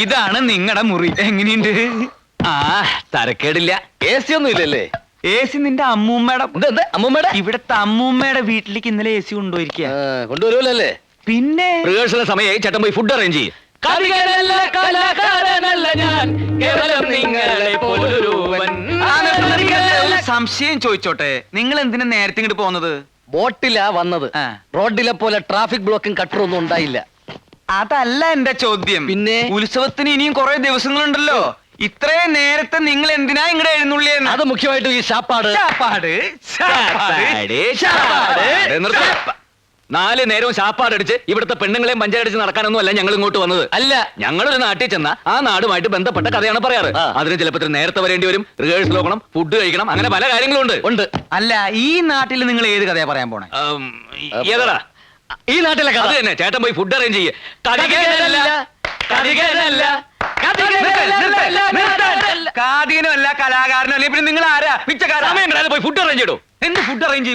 ഇതാണ് നിങ്ങളുടെ മുറി. എങ്ങനെയുണ്ട്? ആ തരക്കേടില്ല. AC ഒന്നും ഇല്ലല്ലേ? AC നിന്റെ അമ്മൂമ്മയുടെ. അമ്മൂമ്മയുടെ ഇവിടത്തെ അമ്മൂമ്മയുടെ വീട്ടിലേക്ക് ഇന്നലെ AC കൊണ്ടുപോയിരിക്കുക. കൊണ്ടുവരുമല്ലേ? പിന്നെ റിഹേഴ്സൽ സമയമായി. ചേട്ടൻ പോയി ഫുഡ് അറേഞ്ച് ചെയ്യും. സംശയം ചോദിച്ചോട്ടെ, നിങ്ങൾ എന്തിനാ നേരത്തെ ഇങ്ങോട്ട് പോകുന്നത്? ബോട്ടിലാ വന്നത്. റോഡിലെ പോലെ ട്രാഫിക് ബ്ലോക്കും കട്ടറും ഒന്നും ഉണ്ടായില്ല. അതല്ല എന്റെ ചോദ്യം. പിന്നെ ഉത്സവത്തിന് ഇനിയും കുറെ ദിവസങ്ങളുണ്ടല്ലോ. ഇത്രയും നേരത്തെ നിങ്ങൾ എന്തിനാ ഇങ്ങടെ എഴുന്നള്ളിയെന്ന്? അത് മുഖ്യമായിട്ടും ഈ ശാപ്പാട്. 4 നേരവും ശാപ്പാടടിച്ച് ഇവിടുത്തെ പെണ്ണുങ്ങളെയും പഞ്ചായടിച്ച് നടക്കാനൊന്നും അല്ല ഞങ്ങൾ ഇങ്ങോട്ട് വന്നത്. അല്ല, ഞങ്ങളൊരു നാട്ടിൽ ചെന്ന ആ നാടുമായിട്ട് ബന്ധപ്പെട്ട കഥയാണ് പറയാറ്. അതിന് ചിലപ്പോൾ നേരത്തെ വരേണ്ടി വരും, റിഹേഴ്സൽ നോക്കണം, ഫുഡ് കഴിക്കണം, അങ്ങനെ പല കാര്യങ്ങളും ഉണ്ട്. അല്ല, ഈ നാട്ടിൽ നിങ്ങൾ ഏത് കഥയാ പറയാൻ പോണേ? ഏതാടാ ഈ നാട്ടിലെ കഥ തന്നെ. ചേട്ടൻ പോയി ഫുഡ് അറേഞ്ച് ചെയ്യേ. കാതികനുമല്ല, കലാകാരനോ അല്ലെ, പിന്നെ നിങ്ങൾ ആരാ? പിച്ചക്കാരൻ പോയി ഫുഡ് അറേഞ്ച് ചെയ്തോ. എന്ത് ഫുഡ് അറേഞ്ച്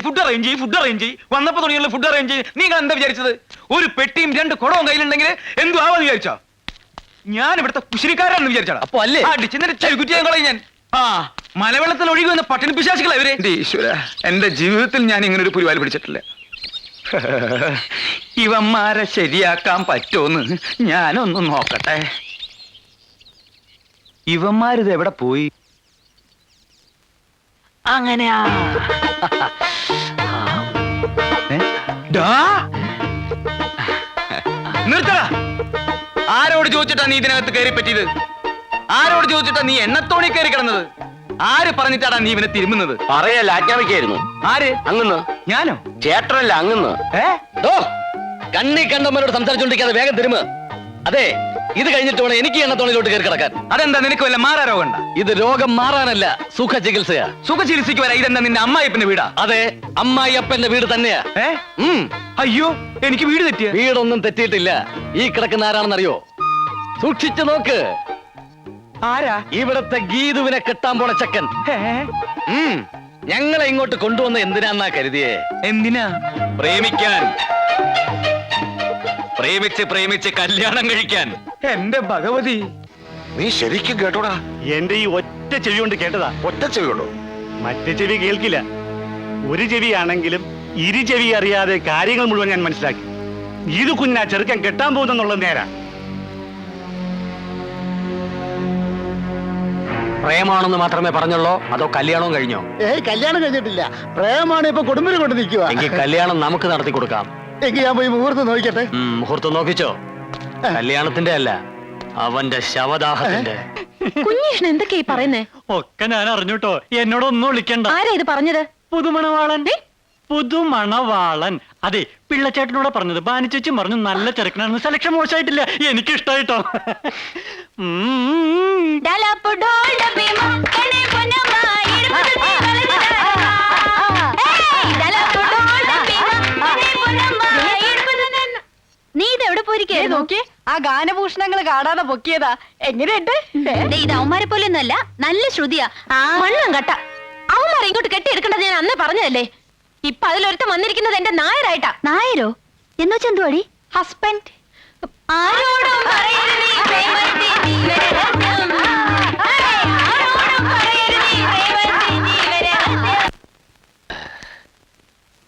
ചെയ്യും? വന്നപ്പോ തുടങ്ങിയുള്ള ഫുഡ് അറേഞ്ച് ചെയ്യും. നിങ്ങൾ എന്താ വിചാരിച്ചത്? ഒരു പെട്ടിയും 2 കുടവും കയ്യിലുണ്ടെങ്കിൽ എന്തു ആവാന്ന് വിചാരിച്ചോ? ഞാൻ ഇവിടുത്തെ കുശിരിക്കാരാണെന്ന് വിചാരിച്ചാ? അപ്പൊ അല്ലേ ചവിക്കുറ്റിയാൻ കളയും ഞാൻ. മലവെള്ളത്തിൽ ഒഴുകി വന്ന പട്ടിണി പിശാചുക്കളാ ഇവര്. ഈശ്വര, എന്റെ ജീവിതത്തിൽ ഞാൻ ഇങ്ങനെ ഒരു പുലിവാല് പിടിച്ചിട്ടില്ല. ഇവന്മാരെ ശരിയാക്കാൻ പറ്റുമെന്ന് ഞാനൊന്ന് നോക്കട്ടെ. ഇവന്മാരിത് എവിടെ പോയി? അങ്ങനെയാ. നിർത്തടാ. ആരോട് ചോദിച്ചിട്ടാ നീ ഇതിനകത്ത് കയറി പറ്റിയത്? ആരോട് ചോദിച്ചിട്ടാ നീ എണ്ണത്തോണി കയറി കിടന്നത്? ആര് പറഞ്ഞിട്ടാടാ നീ ഇവനെ തിരുമുന്നത്? പറയല്ല, ആജ്ഞാപിക്കായിരുന്നു. ആര്? അങ്ങന്ന്. ഞാനോ? ചേട്ടനല്ല, അങ്ങന്ന്. കണ്ണി കണ്ടവരോട് സംസാരിച്ചോണ്ടിരിക്കാതെ വേഗം തിരുമ. അതെ, ഇത് കഴിഞ്ഞിട്ട് വേണം എനിക്ക് എണ്ണത്തോണിലോട്ട് കയറി കിടക്കാൻ. അതെന്താ, നിനക്ക് വല്ല മാറാ രോഗം? ഇത് രോഗം മാറാനല്ല, സുഖ ചികിത്സയാ. സുഖ ചികിത്സയ്ക്ക് വരാ. ഇതെന്താ നിന്റെ അമ്മായിപ്പന്റെ വീടാ? അതെ, അമ്മായിയപ്പന്റെ വീട് തന്നെയാ. അയ്യോ, എനിക്ക് വീട് തെറ്റിയ? വീടൊന്നും തെറ്റിയിട്ടില്ല. ഈ കിടക്കുന്ന ആരാണെന്നറിയോ? സൂക്ഷിച്ചു നോക്ക്. ആരാ? ഇവിടത്തെ ഗീതുവിനെ കെട്ടാൻ പോണ ചക്കൻ. ഞങ്ങളെ ഇങ്ങോട്ട് കൊണ്ടുവന്ന എന്തിനാന്നാ കരുതിയേ? എന്തിനാ? പ്രേമിക്കാൻ. പ്രേമിച്ച് കല്യാണം കഴിക്കാൻ. എന്റെ ഭഗവതി, നീ ശരിക്കും കേട്ടോടാ? എന്റെ ഈ ഒറ്റ ചെവി കൊണ്ട് കേട്ടതാ. ഒറ്റ ചെവി കൊണ്ടോ? മറ്റേ ചെവി കേൾക്കില്ല. ഒരു ചെവിയാണെങ്കിലും ഇരു ചെവി അറിയാതെ കാര്യങ്ങൾ മുഴുവൻ ഞാൻ മനസ്സിലാക്കി. ഇത് കുഞ്ഞാ ചെറുക്കൻ കെട്ടാൻ പോകുന്നുള്ളത് നേരാ. പ്രേമാണെന്ന് മാത്രമേ പറഞ്ഞുള്ളൂ, അതോ കല്യാണവും കഴിഞ്ഞോ? കല്യാണം കഴിഞ്ഞിട്ടില്ല. പ്രേമാണ്. ഇപ്പൊ കുടുംബിനെ കൊണ്ട് നിൽക്കുക. എങ്കിൽ കല്യാണം നമുക്ക് നടത്തി കൊടുക്കാം. എങ്കിൽ ഞാൻ പോയി മുഹൂർത്തം നോക്കിക്കട്ടെ. മുഹൂർത്തം നോക്കിച്ചോ. കല്യാണത്തിന്റെ അല്ല, അവന്റെ ശവദാഹത്തിന്റെ. കുഞ്ഞീഷ്ണ എന്തൊക്കെയാ പറയുന്നേ? ഒക്കെ ഞാൻ അറിഞ്ഞൂട്ടോ. എന്നോടൊന്നും വിളിക്കണ്ട. ആരാ ഇത് പറഞ്ഞത്? പുതുമണവാളൻ. പുതുമണവാളൻ. അതെ, പിള്ളച്ചേട്ടനോട് പറഞ്ഞത്. ബാനിച്ചേച്ചി പറഞ്ഞു നല്ല ചെറുക്കനാണെന്ന്. സെലക്ഷൻ മോശമായിട്ടില്ല, എനിക്ക് ഇഷ്ടായിട്ടോ. നീ ഇതെവിടെ പോയിരിക്കുന്നു? നോക്കി, ആ ഗാനഭൂഷണങ്ങൾ കാണാതെ പൊക്കിയതാ. എങ്ങനെയുണ്ട്? ഇത് അവന്മാരെ പോലെയൊന്നല്ല, നല്ല ശ്രുതിയാ. മണ്ണും കട്ട. അവന്മാരെ ഇങ്ങോട്ട് കെട്ടിയെടുക്കേണ്ടത് ഞാൻ അന്നേ പറഞ്ഞതല്ലേ. ഇപ്പൊ അതിലൊരുത്തം വന്നിരിക്കുന്നത് എന്റെ നായരായിട്ടാ. നായരോ എന്ന് വെച്ചാ എന്തുവാടി? ഹസ്ബൻഡ്. ആരോടും പറയരുത് ഈ പ്രേമത്തിൻ ജീവരഹസ്യം. ആരോടും പറയരുത് ഈ പ്രേമത്തിൻ ജീവരഹസ്യം.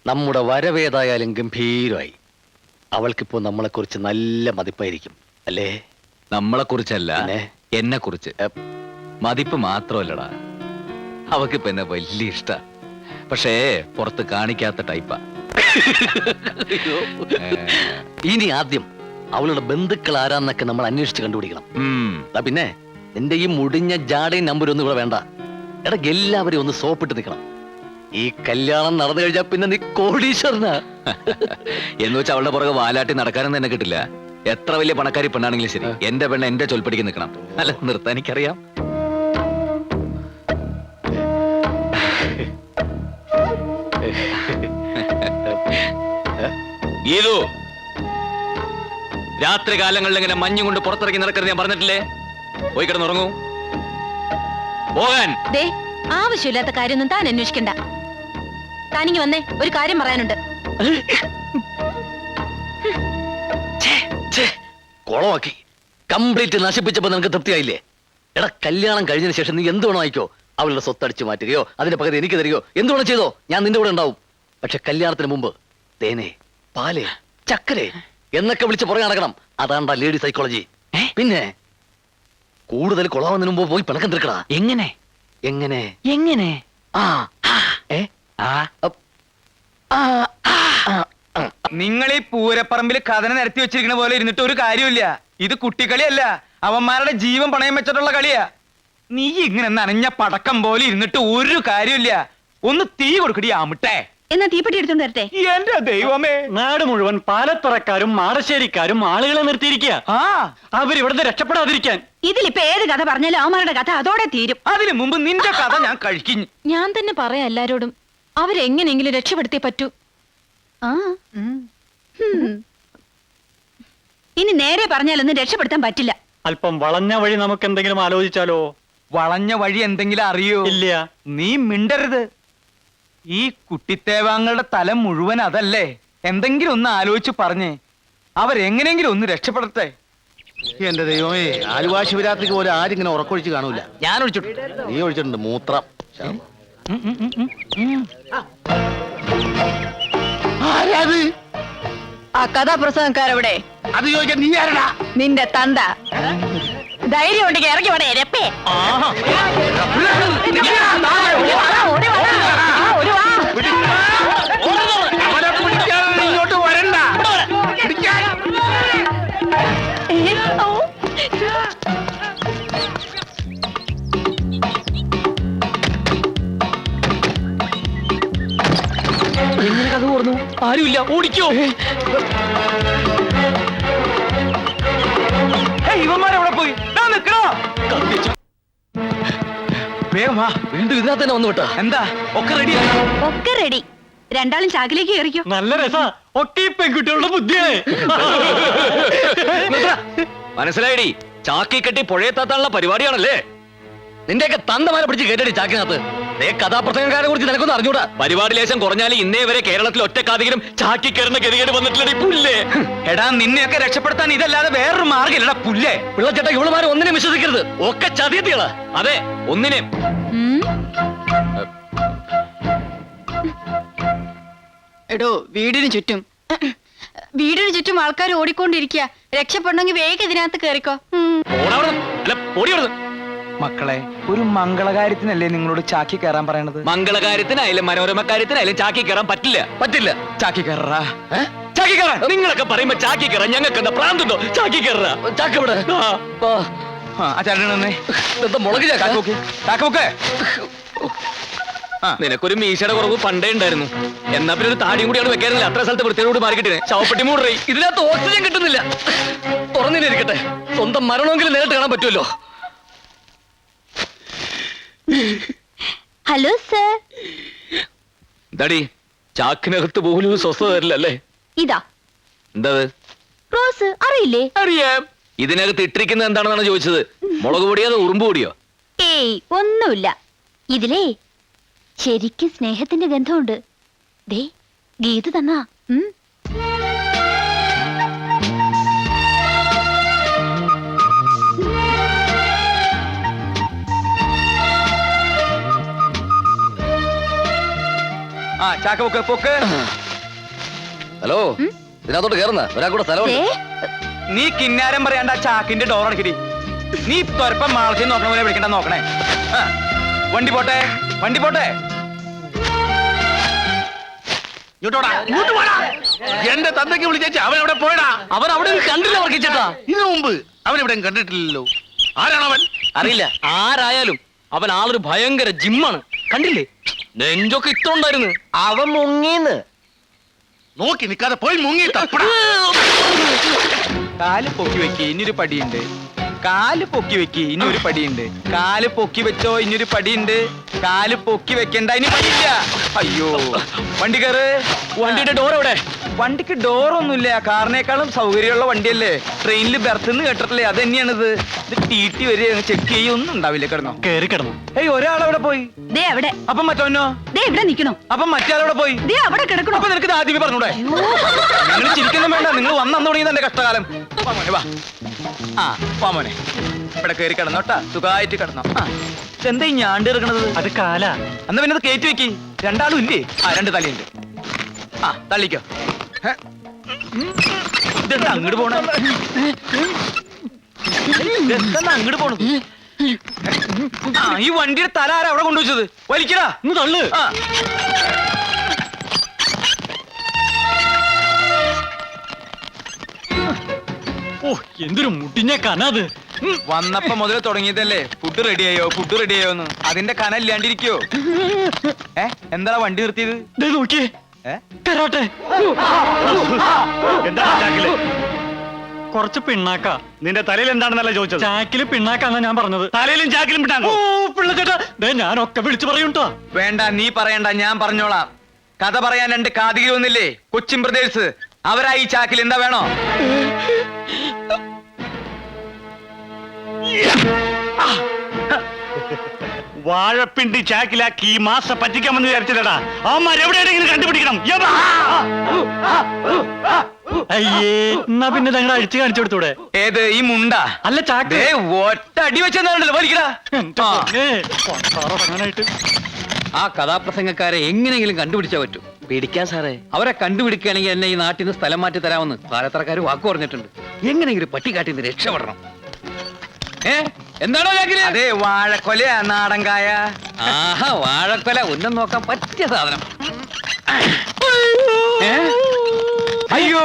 നമ്മുടെ വരവേതായാലും ഗംഭീരമായി. അവൾക്കിപ്പോ നമ്മളെ കുറിച്ച് നല്ല മതിപ്പായിരിക്കും അല്ലേ? നമ്മളെ കുറിച്ചല്ല, എന്നെ കുറിച്ച്. മതിപ്പ് മാത്രമല്ലടാ, അവക്കിപ്പോ എന്നെ വലിയ ഇഷ്ട. പക്ഷേ പുറത്ത് കാണിക്കാത്ത ടൈപ്പാ. ഇനി ആദ്യം അവളുടെ ബന്ധുക്കൾ ആരാന്നൊക്കെ നമ്മൾ അന്വേഷിച്ച് കണ്ടുപിടിക്കണം. പിന്നെ നിന്റെ ഈ മുടിഞ്ഞ ജാടയും നമ്പരൊന്നും ഇവിടെ വേണ്ട. എടാ, എല്ലാവരെയും ഒന്ന് സോപ്പിട്ട് നിൽക്കണം. ഈ കല്യാണം നടന്നു കഴിഞ്ഞാൽ പിന്നെ നീ കോടീശ്വരനാ. എന്ന് വെച്ചാൽ അവളുടെ പുറകെ വാലാട്ടി നടക്കാനൊന്നും തന്നെ കിട്ടില്ല. എത്ര വലിയ പണക്കാരി പെണ്ണാണെങ്കിലും ശരി, എന്റെ പെണ്ണ് എന്റെ ചൊൽപ്പടിക്ക് നിൽക്കണം. അല്ല, നിർത്താൻ എനിക്കറിയാം. ഗീതു, രാത്രി കാലങ്ങളിൽ ഇങ്ങനെ മഞ്ഞും കൊണ്ട് പുറത്തിറങ്ങി നടക്കരുത് ഞാൻ പറഞ്ഞിട്ടില്ലേ? പോയി കിടന്നുറങ്ങൂ. പോകാൻ. ആവശ്യമില്ലാത്ത കാര്യമൊന്നും താൻ അന്വേഷിക്കണ്ട. താനിങ്ങി വന്നേ, ഒരു കാര്യം പറയാനുണ്ട്. കുളമാക്കി കംപ്ലീറ്റ് നശിപ്പിച്ചപ്പോ നിനക്ക് തൃപ്തിയായില്ലേ? എടാ, കല്യാണം കഴിഞ്ഞതിന് ശേഷം നീ എന്ത് വേണോ ആയിക്കോ, അവളുടെ സ്വത്തടിച്ചു മാറ്റുകയോ അതിന്റെ പകരം എനിക്ക് തരികയോ എന്ത് വേണം ചെയ്തോ, ഞാൻ നിന്റെ കൂടെ ഉണ്ടാവും. പക്ഷെ കല്യാണത്തിന് മുമ്പ് തേനെ, പാല്, ചക്കരെ എന്നൊക്കെ വിളിച്ച് പുറകെ നടക്കണം. അതാണ്ടാ ലേഡി സൈക്കോളജി. പിന്നെ കൂടുതൽ കൊളാവുന്നതിന് മുമ്പ് പോയി പിണക്കം തീർക്കടാ. എങ്ങനെ എങ്ങനെ എങ്ങനെ ആ ഏ അപ്പ്. ആ, ആ, ആ. നിങ്ങൾ ഈ പൂരപ്പറമ്പിൽ കഥന നിരത്തി വെച്ചിരിക്കുന്ന പോലെ ഇരുന്നിട്ട് ഒരു കാര്യമില്ല. ഇത് കുട്ടിക്കളിയല്ല, അവന്മാരുടെ ജീവൻ പണയം വെച്ചിട്ടുള്ള കളിയാ. നീ ഇങ്ങനെ നനഞ്ഞ പടക്കം പോലെ ഇരുന്നിട്ട് ഒരു കാര്യമില്ല. ഒന്ന് തീ കൊടുക്കടി ആമിട്ടെ. എന്നാ തീപ്പെട്ടി എടുത്തോണ്ട് വരട്ടെ. എന്റെ ദൈവമേ, നാട് മുഴുവൻ പാലത്തറക്കാരും മാടശ്ശേരിക്കാരും ആളുകളെ നിർത്തിയിരിക്കുക. ആ അവരിവിടുന്ന് രക്ഷപ്പെടാതിരിക്കാൻ. ഇതിലിപ്പോ ഏത് കഥ പറഞ്ഞാലും അവന്മാരുടെ കഥ അതോടെ തീരും. അതിനു മുമ്പ് നിന്റെ കഥ ഞാൻ കഴിക്കും. ഞാൻ തന്നെ പറയാം എല്ലാരോടും, അവരെങ്ങനെയെങ്കിലും രക്ഷപ്പെടുത്തിയേ പറ്റൂ. ആ ഇനി നേരെ പറഞ്ഞാലൊന്നും രക്ഷപ്പെടുത്താൻ പറ്റില്ല. അല്പം വളഞ്ഞ വഴി നമുക്ക് എന്തെങ്കിലും ആലോചിച്ചാലോ? വളഞ്ഞ വഴി എന്തെങ്കിലും അറിയോ? ഇല്ല. നീ മിണ്ടരുത്. ഈ കുട്ടിത്തേവാങ്ങളുടെ തല മുഴുവൻ അതല്ലേ. എന്തെങ്കിലും ഒന്ന് ആലോചിച്ച് പറഞ്ഞേ, അവരെങ്ങനെയെങ്കിലും ഒന്ന് രക്ഷപ്പെടട്ടെ. എന്റെ ദൈവമേ, ആലുവ ശിവരാത്രിക്ക് പോലെ ആരും ഇങ്ങനെ ഉറക്കൊഴിച്ച് കാണൂല. ഞാൻ ഒഴിച്ചിട്ടുണ്ട്. നീ ഒഴിച്ചിട്ടുണ്ട് മൂത്രം. ആരാത്? ആ കഥാപ്രസംഗക്കാരെവിടെ? അത് ചോദിക്കാൻ നീ ആരടാ? നിന്റെ തന്ത. ധൈര്യം ഉണ്ടെങ്കിൽ ഇറങ്ങി വേണേ രപ്പേ. ഇങ്ങോട്ട് വരണ്ട. എങ്ങനെ കഥ ഓർന്നു? ആരുമില്ല, ഓടിക്കോ. ഇവന്മാരെവിടെ പോയി? ദാ നിക്കണോ? വേഗം വാ. വീണ്ടും ഇതിനകത്ത് തന്നെ വന്നു വിട്ടാ. എന്താ ഒക്കെ റെഡി? ഒക്കെ റെഡി. രണ്ടാളും ചാക്കിലേക്ക് കയറിക്കോ. നല്ല രസാ. ഒക്കെ ഈ പെൺകുട്ടികളുടെ ബുദ്ധിയാണ്. മനസ്സിലായിടി, ചാക്കി കെട്ടി പുഴയെത്താത്താനുള്ള പരിപാടിയാണല്ലേ. നിന്റെയൊക്കെ തന്തമാരെ പിടിച്ച് കേട്ടടി ചാക്കിനകത്ത്. കഥാപ്രസംഗക്കാരെ കുറിച്ച് നിനക്കൊന്നും അറിഞ്ഞൂടാ. പരിപാടി ലേശം കുറഞ്ഞാൽ ഇന്നേ വരെ കേരളത്തിൽ ഒറ്റക്കാതെങ്കിലും ചാക്കി കയറുന്ന ഗതികേട് വന്നിട്ടില്ല. പുല്ലേ, എടാ, നിന്നെയൊക്കെ രക്ഷപ്പെടുത്താൻ ഇതല്ലാതെ വേറൊരു മാർഗമില്ലടാ പുല്ലേ. പിള്ളച്ചേട്ട ഇവളുമാരെ ഒന്നിനെ വിശ്വസിക്കരുത്. ഒക്കെ ചതിയത്തികളാ. അതെ, ഒന്നിനെ. എടോ, വീടിന് ചുറ്റും ആൾക്കാർ ഓടിക്കൊണ്ടിരിക്കുക. രക്ഷപ്പെടണമെങ്കിൽ വേഗം ഇതിനകത്ത് കേറിക്കോ. അല്ല, ഓടി വിടുന്നു. മക്കളെ, ഒരു മംഗളകാര്യത്തിനല്ലേ നിങ്ങളോട് ചാക്കി കയറാൻ പറയണത്? മംഗളകാര്യത്തിനായാലും മനോരമ കാര്യത്തിനായാലും ചാക്കി കയറാൻ പറ്റില്ല. ചാക്കി കയറാ. ചാക്കി കയറാൻ നിങ്ങളൊക്കെ പറയുമ്പോ ചാക്കി കയറാൻ ഞങ്ങൾക്ക് എന്താ പ്രാന്തുണ്ടോ? ചാക്കി കയറാ. ചാക്കവിടെ മുളക് ചാക്കൊക്കെ. നിനക്കൊരു മീശയുടെ കുറവ് പണ്ടേ ഉണ്ടായിരുന്നു. എന്നാ പിന്നെ ഒരു താടിയും കൂടിയാണ് വെക്കാറില്ല. അത്ര സ്ഥലത്ത് വൃത്തിയോട് മാറിക്കിട്ടേ ശവപ്പെട്ടി മൂടറി. ഇതിനകത്ത് ഓക്സിജൻ കിട്ടുന്നില്ല. തുറന്നിരിക്കട്ടെ, സ്വന്തം മരണമെങ്കിലും നേരിട്ട് കാണാൻ പറ്റുമല്ലോ. Hello sir. എന്താടി, ചാക്കിനകത്ത് പോലും സ്വസ്ഥത തരില്ല അല്ലേ? ഇതാ എന്താ റോസ്, അറിയില്ലേ? അറിയാം. ഇതിനകത്ത് ഇട്ടിരിക്കുന്നത് എന്താണെന്നാണ് ചോദിച്ചത്. മുളക് പൊടിയോ അതോ ഉറുമ്പ് പൊടിയോ? ഏയ്, ഒന്നുമില്ല. ഇതിലേ ശരിക്കും സ്നേഹത്തിന്റെ ഗന്ധമുണ്ട്. ദേ, ഗീത് തന്നാ. ആ ചാക്ക പൊക്ക് പൊക്ക്. ഹലോ, ഇതിനകത്തോട്ട് കയറുന്ന ഒരാൾക്കൂടെ സ്ഥലമുണ്ട്. നീ കിന്നാരം പറയാണ്ട ചാക്കിന്റെ ഡോർ അടക്കിടി. നീ തൊരപ്പം മാളത്തിൽ നോക്കണ പോലെ വിളിക്കണ്ട നോക്കണേ. വണ്ടി പോട്ടെ, വണ്ടി പോട്ടെ. എന്റെ തന്തയ്ക്ക് വിളിച്ചേച്ച് അവൻ എവിടെ പോയടാ? അവൻ അവിടെ കണ്ടില്ല വർക്കിച്ചേട്ടാ. ഇതിനു മുമ്പ് അവൻ ഇവിടെ കണ്ടിട്ടില്ലല്ലോ. ആരാണവൻ? അറിയില്ല. ആരായാലും അവൻ ആളൊരു ഭയങ്കര ജിമ്മാണ്. കണ്ടില്ലേ, നെഞ്ചൊക്കെ ഇട്ടുണ്ടായിരുന്നു. അവൻ മുങ്ങിന്ന് നോക്കി നിൽക്കാതെ പോയി മുങ്ങി തപ്പട. കാല് പൊക്കി വെക്കി, ഇനിയൊരു പടിയുണ്ട്. കാല് പൊക്കി വെക്കി, ഇനിയൊരു പടിയുണ്ട്. കാല് പൊക്കി വെച്ചോ, ഇനിയൊരു പടിയുണ്ട്. കാല് പൊക്കി വെക്കണ്ട, ഇനി പടിയില്ല. അയ്യോ, വണ്ടി കയറ്. വണ്ടിയുടെ ഡോർ എവിടെ? വണ്ടിക്ക് ഡോറൊന്നുമില്ല. കാറിനേക്കാളും സൗകര്യമുള്ള വണ്ടിയല്ലേ. ട്രെയിനിൽ ബെർത്ത് കേട്ടിട്ടില്ലേ? അത് തന്നെയാണിത്. ഇത് ടി വരെ ചെക്ക് ചെയ്യൊന്നും ഉണ്ടാവില്ല. കിടന്നോ? കേറി കിടന്നു. ഏയ്, ഒരാളവിടെ പോയി. ദേ അവിടെ. അപ്പം മറ്റോനോ? ദേ ഇവിടെ നിക്കണോ? അപ്പം മറ്റേ പോയി. ദേ അവിടെ കിടക്കണോ? അപ്പൊ നിനക്ക് ഇത് ആദ്യമേ പറഞ്ഞൂടെ? നിങ്ങൾ ചിരിക്കൊന്നും വേണ്ട. നിങ്ങൾ വന്നു തുടങ്ങിയത് എന്റെ കഷ്ടകാലം. വാ മോനെ, വാ. ആ, വാ മോനെ. ഇവിടെ കയറി കിടന്നോട്ടാ. സുഖമായിട്ട് കിടന്നോ. ആ, എന്താ ഈ ഞാണ്ട് കിടക്കണത്? അത് കാല. എന്നാ പിന്നെ അത് കയറ്റി വെക്കി. രണ്ടാളും ഇല്ലേ? ആ, രണ്ട് തലയുണ്ട്. ആ, തള്ളിക്കോ. ഇതെന്താ അങ്ങോട്ട് പോണ? ഇതെന്താ അങ്ങോട്ട് പോണത്? ആ, ഈ വണ്ടിയുടെ തല ആരാ അവിടെ കൊണ്ടുവച്ചത്? വലിക്കടാ. ഒന്ന് തള്ളു. ആ, ഓ, എന്തൊരു മുട്ടിഞ്ഞ കനത്. വന്നപ്പോ മുതൽ തുടങ്ങിയതല്ലേ ഫുഡ് റെഡിയായോ എന്ന്. അതിന്റെ കന ഇല്ലാണ്ടിരിക്കോ? എന്താ വണ്ടി നിർത്തിയത്? നോക്കിയേ, ഏ? കരാട്ടെ. എന്താ ചാക്കില്? കുറച്ച് പിണ്ണാക്ക. നിന്റെ തലയിൽ എന്താണെന്നല്ല ചോദിച്ചത്. ചാക്കില് പിണ്ണാക്കാന്നാ ഞാൻ പറഞ്ഞത്. തലയിലും ചാക്കിലും പിണ്ണാക്കോ? പിള്ളച്ചേട്ടാ, ഞാനൊക്കെ വിളിച്ചു പറയൂട്ടോ. വേണ്ട, നീ പറയണ്ട, ഞാൻ പറഞ്ഞോളാം. കഥ പറയാൻ രണ്ട് കാതികി വന്നില്ലേ, കൊച്ചിൻ ബ്രദേഴ്സ്. അവരായി ചാക്കിൽ എന്താ വേണോ? വാഴപ്പിണ്ടി ചാക്കിലാക്കി ഈ മാസം പറ്റിക്കാമെന്ന് വിചാരിച്ചില്ലടാ. അവന്മാരെവിടെയെങ്കിലും കണ്ടുപിടിക്കണം. അയ്യേ, എന്നാ പിന്നെ ഞങ്ങൾ അഴിച്ചു കാണിച്ചു കൊടുത്തൂടെ? ഏത്, ഈ മുണ്ട? അല്ല, ചാക്ക്. ഒറ്റ അടി വെച്ചെന്നാണല്ലോ വലിക്കടാ. ആ കഥാപ്രസംഗക്കാരെ എങ്ങനെയെങ്കിലും കണ്ടുപിടിച്ചാ പറ്റും. പേടിക്കാൻ സാറേ, അവരെ കണ്ടുപിടിക്കുകയാണെങ്കിൽ എന്നെ ഈ നാട്ടിൽ നിന്ന് സ്ഥലം മാറ്റി തരാമെന്ന് പാലത്തറക്കാർ വാക്കു പറഞ്ഞിട്ടുണ്ട്. എങ്ങനെയെങ്കിലും പട്ടിക്കാട്ടിൽ നിന്ന് രക്ഷപ്പെടണം. എന്താണോ ചാക്കില്? അതെ, വാഴക്കൊല, നാടൻകായ. ആഹാ, വാഴക്കൊല. ഉന്നം നോക്കാൻ പറ്റിയ സാധനം. അയ്യോ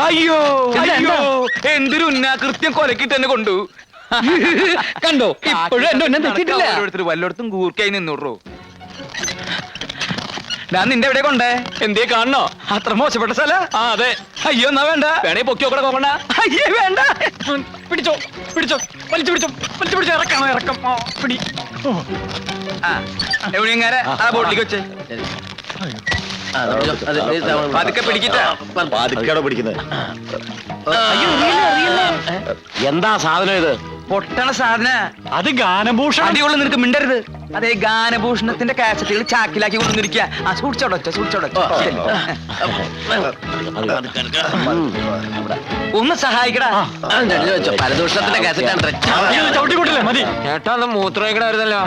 അയ്യോ അയ്യോ, എന്തൊരു ഉന്നാകൃത്യം കൊലക്കിട്ട് തന്നെ കൊണ്ടു. കണ്ടോ, ഇപ്പോഴും എന്റെ ഉന്നം തെറ്റിട്ടില്ല. ഓരോരുത്തർ വല്ലോടത്തും കൂർക്കായി നിന്നോടോ. ഞാൻ നിന്റെ എവിടെ കൊണ്ടേ? എന്തേ കാണണോ? അത്ര മോശപ്പെട്ട സ്ഥല? ആ, അതെ. അയ്യോ, എന്നാ വേണ്ട. വേണേ പൊക്കി നോക്കണ നോക്കണ്ട. അയ്യേ, വേണ്ട. പിടിച്ചോ, വലിച്ചു പിടിച്ചോ. ഇറക്കണോ? ഇറക്കം. പിടി. ആ, എവിടെയെങ്ങാരെ ആ ബോട്ടിലേക്ക് വെച്ചേ. പതുക്കെ പിടിക്കട്ടെ. പാതിക്കാടോ പിടിക്കുന്നത്? എന്താ സാധനം ഇത്? പൊട്ടണ സാധന. അത് ഗാനഭൂഷണം. അടിയുള്ള നിനക്ക് മിണ്ടരുത്. അതെ, ഗാനഭൂഷണത്തിന്റെ കാസറ്റുകൾ ചാക്കിലാക്കി കൊണ്ടുവന്നിരിക്കുക. ആ, സൂക്ഷിച്ചോടൊച്ച. ഒന്ന് സഹായിക്കടാ. പരദൂഷണത്തിന്റെ കാസറ്റാണ്. ചവിട്ടിക്കൂട്ടില്ലേ? മതി. ചേട്ടാ, അത് മൂത്രമൊഴിക്കണമായിരുന്നല്ലോ.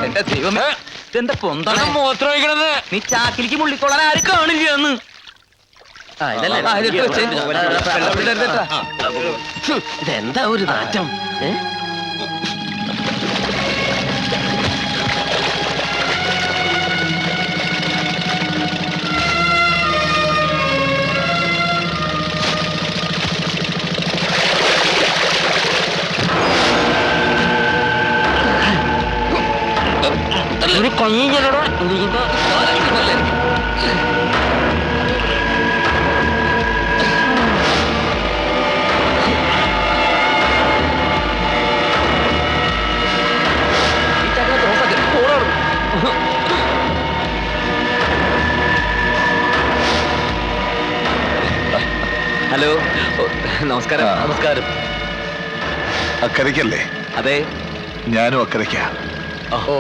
എന്റെ ദൈവമേ, ഇതെന്താ പൊന്താണ്? മൂത്രമൊഴിക്കണത്. നീ ചാക്കിലേക്ക് മുള്ളിക്കൊള്ളാൻ ആരും കാണില്ല എന്ന്. ഇതെന്താ ഒരു നാറ്റം? ഒരു കയ്യിലൂടെ ഹലോ, നമസ്കാരം. നമസ്കാരം. അക്കരയ്ക്കല്ലേ? അതെ. ഞാനും അക്കരയ്ക്കാ. ഓഹോ,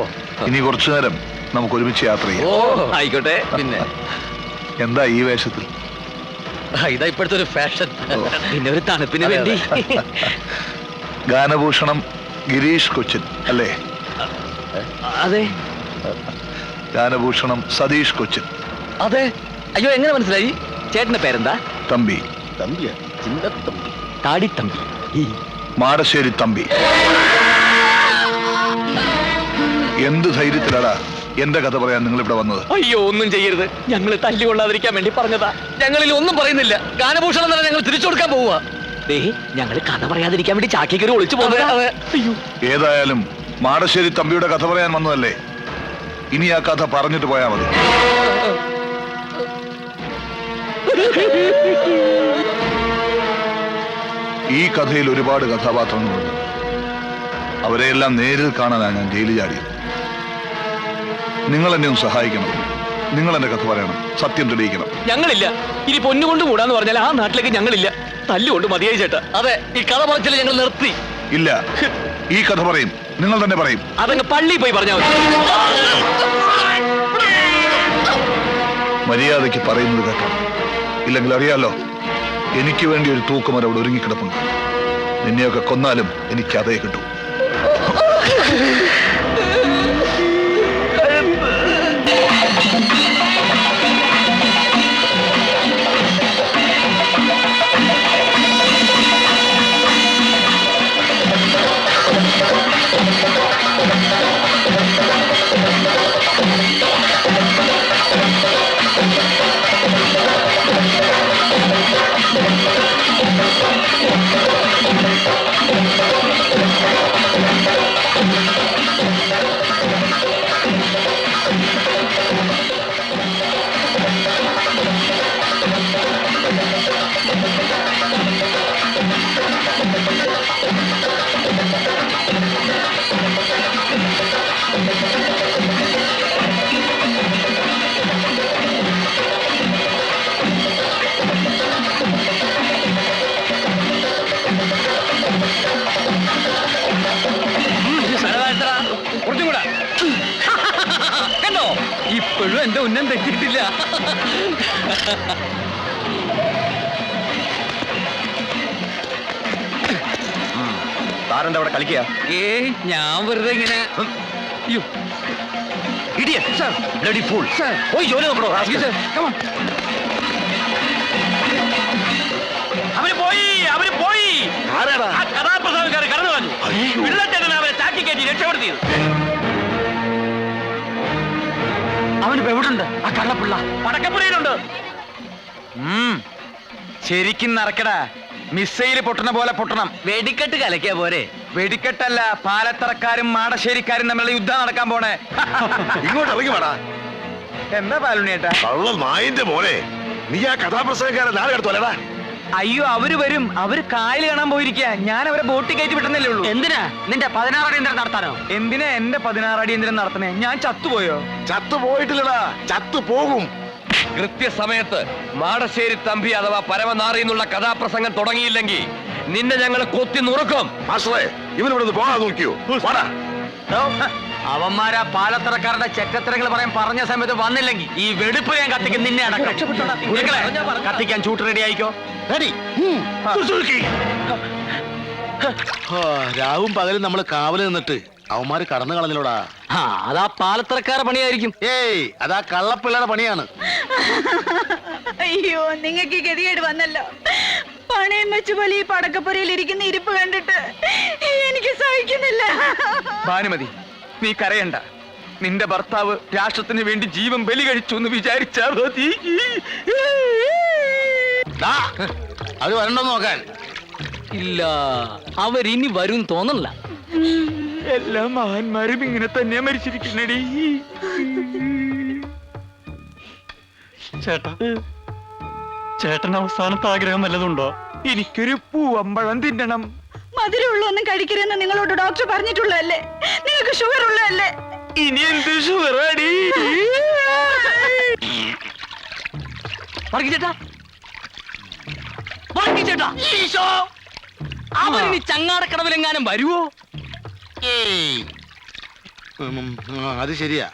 ഇനി കുറച്ചു നേരം നമുക്ക് ഒരുമിച്ച് യാത്ര ചെയ്യാം. ഓ, ആയിക്കോട്ടെ. പിന്നെ എന്താ ഈ വേഷത്തിൽ? ഇതാ ഇപ്പോഴത്തെ ഒരു ഫാഷൻ. പിന്നെ ഒരു തണുപ്പിന് വേണ്ടി. ഗാനഭൂഷണം ഗിരീഷ് കൊച്ചിൻ അല്ലേ? അതെ. ഗാനഭൂഷണം സതീഷ് കൊച്ചിൻ. അതെ. അയ്യോ, എങ്ങനെ മനസ്സിലായി? ചേട്ടന്റെ പേരെന്താ? തമ്പി. തമ്പിയാ? ചിന്തത്തമ്പി. താടിത്തമ്പി. മാടശ്ശേരി തമ്പി. എന്ത് ധൈര്യത്തിലാടാ എന്റെ കഥ പറയാൻ നിങ്ങൾ ഇവിടെ വന്നത്? അയ്യോ, ഒന്നും ചെയ്യരുത്. ഞങ്ങൾ തല്ലി കൊള്ളാതിരിക്കാൻ വേണ്ടി പറഞ്ഞതാ. ഞങ്ങളിൽ ഒന്നും പറയുന്നില്ല. ഗാനഭൂഷണം തന്നെ ഞങ്ങൾ തിരിച്ചു കൊടുക്കാൻ പോവുക. ഞങ്ങൾ കഥ പറയാതിരിക്കാൻ വേണ്ടി ചാക്കി കയറി ഒളിച്ചു പോകുന്നത്. അയ്യോ, ഏതായാലും മാടശ്ശേരി തമ്പിയുടെ കഥ പറയാൻ വന്നതല്ലേ, ഇനി ആ കഥ പറഞ്ഞിട്ട് പോയാ മതി. ഈ കഥയിൽ ഒരുപാട് കഥാപാത്രങ്ങളുണ്ട്. അവരെയെല്ലാം നേരിൽ കാണാനാണ് ഞാൻ ജയിലിൽ ചാടിയത്. നിങ്ങൾ എന്നെ ഒന്ന് സഹായിക്കണം. നിങ്ങൾ എന്റെ കഥ പറയണം, സത്യം തെളിയിക്കണം. ഞങ്ങളില്ല. ഇനി പൊന്നുകൊണ്ട് കൂടാന്ന് പറഞ്ഞാൽ ആ നാട്ടിലേക്ക് ഞങ്ങളില്ല. തല്ലുകൊണ്ട് മതിയായി ചേട്ടാ. അതെ, ഈ കഥ പറച്ചിൽ ഞങ്ങൾ നിർത്തി. ഇല്ല, ഈ കഥ പറയും, നിങ്ങൾ തന്നെ പറയും. അതങ്ങ് പള്ളി പോയി പറഞ്ഞാൽ മതി. മര്യാദയ്ക്ക് പറയുന്നത് കേട്ടോ, ഇല്ലെങ്കിൽ അറിയാലോ, എനിക്ക് വേണ്ടി ഒരു തൂക്കുമരം അവിടെ ഒരുങ്ങിക്കിടപ്പുണ്ട്. നിന്നെയൊക്കെ കൊന്നാലും എനിക്ക് അതേ കിട്ടൂ. കണ്ടോ, ഇപ്പോഴും എന്റെ ഉന്നം തെറ്റിയിട്ടില്ല. താരെന്താ അവിടെ കളിക്കുക? ഞാൻ വെറുതെ ഇങ്ങനെ. പോയി ജോലി നോക്കണോ? അവര് പോയി, അവര് പോയി. ആരാടാ? ആ കഥാപ്രസംഗക്കാര് കടന്നു വന്നു. പിള്ളേട്ടനാണ് അവരെ ചാക്കി കയറ്റി രക്ഷപ്പെടുത്തിയത്. അവനിപ്പോ എവിടുണ്ട് ആ കള്ളപ്പിള്ള? പടക്കപ്പുരയിലുണ്ട്. ശരിക്കും നടക്കടാ. മിസൈല് പൊട്ടണ പോലെ പൊട്ടണം. വെടിക്കെട്ട് കലക്കിയ പോരെ. വെടിക്കെട്ടല്ല, പാലത്തറക്കാരും മാടശ്ശേരിക്കാരും തമ്മിലുള്ള യുദ്ധം നടക്കാൻ പോണേ. ഇങ്ങോട്ട് ഇറങ്ങി വേടാ. എന്താ പാലുണ്ണിയേട്ടാ? കള്ള നായിന്റെ മോനെ, നീ ആ കഥാപ്രസംഗക്കാരെ നാളെ എടുത്തോലേടാ. അയ്യോ, അവര് വരും. അവര് കായൽ കാണാൻ പോയിരിക്കുക. ഞാൻ അവരെ ബോട്ടിൽ കയറ്റി വിട്ടുന്നല്ലേ ഉള്ളൂ. എന്തിനാ നിന്റെ 16 അടിയന്തരം നടത്താനോ? എന്തിനാ എന്റെ 16 അടിയന്തരം നടത്തണേ? ഞാൻ ചത്തുപോയോ? ചത്തു പോയിട്ടില്ലടാ, ചത്തു പോകും. കൃത്യസമയത്ത് മാടശ്ശേരി തമ്പി അഥവാ പരമനാറി എന്നുള്ള കഥാപ്രസംഗം തുടങ്ങിയില്ലെങ്കിൽ നിന്നെ ഞങ്ങൾ കൊത്തി നുറുക്കും. മാസ്റ്ററെ, ഇവനിവിടെ പോകാൻ നോക്കിയോ? വാടാ. അവന്മാരാ പാലത്തറക്കാരുടെ ചെക്കത്തരങ്ങൾ പറയാൻ പറഞ്ഞ സമയത്ത് വന്നില്ലെങ്കിൽ ഈ വെടിപ്പ് ഞാൻ കത്തിക്കും. നിന്നെ അടക്കം. നിങ്ങളെ കത്തിക്കാൻ ചൂട്ട് റെഡി ആയിക്കോ. രാവും പകലും നമ്മള് കാവല് നിന്നിട്ട് അവന്മാര് കടന്നു കളഞ്ഞിലോടാ. അതാ പാലത്തറക്കാരുടെ പണിയായിരിക്കും. ഏയ്, അതാ കള്ളപ്പിള്ളയുടെ പണിയാണ്. അയ്യോ, നിങ്ങൾക്ക് ഗതികേട് വന്നല്ലോ. പണയം വെച്ച് പോലെ ഈ പടക്കപ്പുരയിൽ ഇരിക്കുന്ന ഇരിപ്പ് കണ്ടിട്ട് എനിക്ക് സഹിക്കുന്നില്ല. ഭാനുമതി, നീ കരയണ്ട. നിന്റെ ഭർത്താവ് രാഷ്ട്രത്തിന് വേണ്ടി ജീവൻ ബലി കഴിച്ചു എന്ന് വിചാരിച്ചാ മതി. ദാ, അവര് വരണ്ടോ നോക്കാൻ. ഇല്ല, അവരിനി വരും തോന്നല്ല. എല്ലാ മഹാന്മാരും ഇങ്ങനെ തന്നെയാ മരിച്ചിരിക്കുന്നടി. ചേട്ടാ, ചേട്ടൻ അവസാനത്തെ ആഗ്രഹം വല്ലതുണ്ടോ? എനിക്കൊരു പൂവമ്പഴം തിന്നണം. മധുരമുള്ളൊന്നും കഴിക്കരുതെന്ന് നിങ്ങളോട് ഡോക്ടർ പറഞ്ഞിട്ടുള്ളതല്ലേ? നിങ്ങൾക്ക് ഷുഗർ ഉള്ളതല്ലേ? ഇനി എന്ത് ഷുഗറാടി? ചേട്ടാ, ചേട്ടാ, അവരിനി ചങ്ങാടക്കടവിലെങ്ങാനും വരുവോ? ഏയ്, അത് ശരിയാ.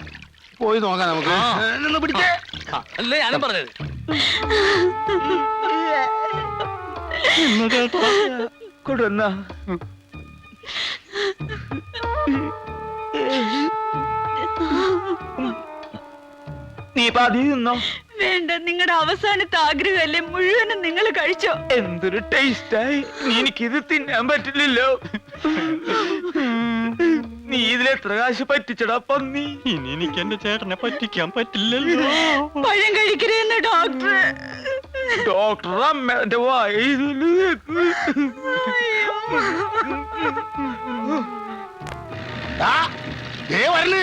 പോയി നോക്കാം നമുക്ക്. നിന്ന് പിടിച്ചേ. അല്ലേ ഞാനും പറഞ്ഞത്. കൊടുന്ന നീ പാതി നിന്നോ? വേണ്ട, നിങ്ങളുടെ അവസാനത്തെ ആഗ്രഹമല്ലേ, മുഴുവനും നിങ്ങൾ കഴിച്ചോ. എന്തൊരു ടേസ്റ്റായി. എനിക്കിത് തിന്നാൻ പറ്റില്ലല്ലോ. നീ ഇതിലെത്ര കാശ് പറ്റിച്ചടാ പന്നി? ഇനി എനിക്ക് എന്റെ ചേട്ടനെ പറ്റിക്കാൻ പറ്റില്ലല്ലോ. പഴം കഴിക്കരുതെന്ന് ഡോക്ടർ. ഡോക്ടർ അമ്മേന്റെ വായ വരല്.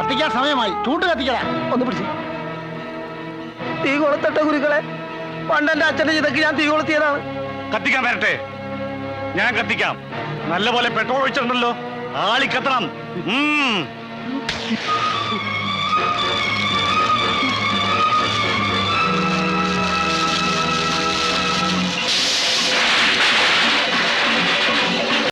കത്തിക്കാൻ സമയമായി. ചൂട്ട് കത്തിക്കടാ. ഒന്ന് പിടിച്ച്. തീ കൊളുത്തട്ടെ ഗുരുക്കളെ, പണ്ടെന്റെ അച്ഛന്റെ ഇതൊക്കെ ഞാൻ തീ കൊളുത്തിയതാണ്. കത്തിക്കാൻ വരട്ടെ, ഞാൻ കത്തിക്കാം. നല്ലപോലെ പെട്രോൾ ഒഴിച്ചിട്ടുണ്ടല്ലോ, ആളി കത്തണം.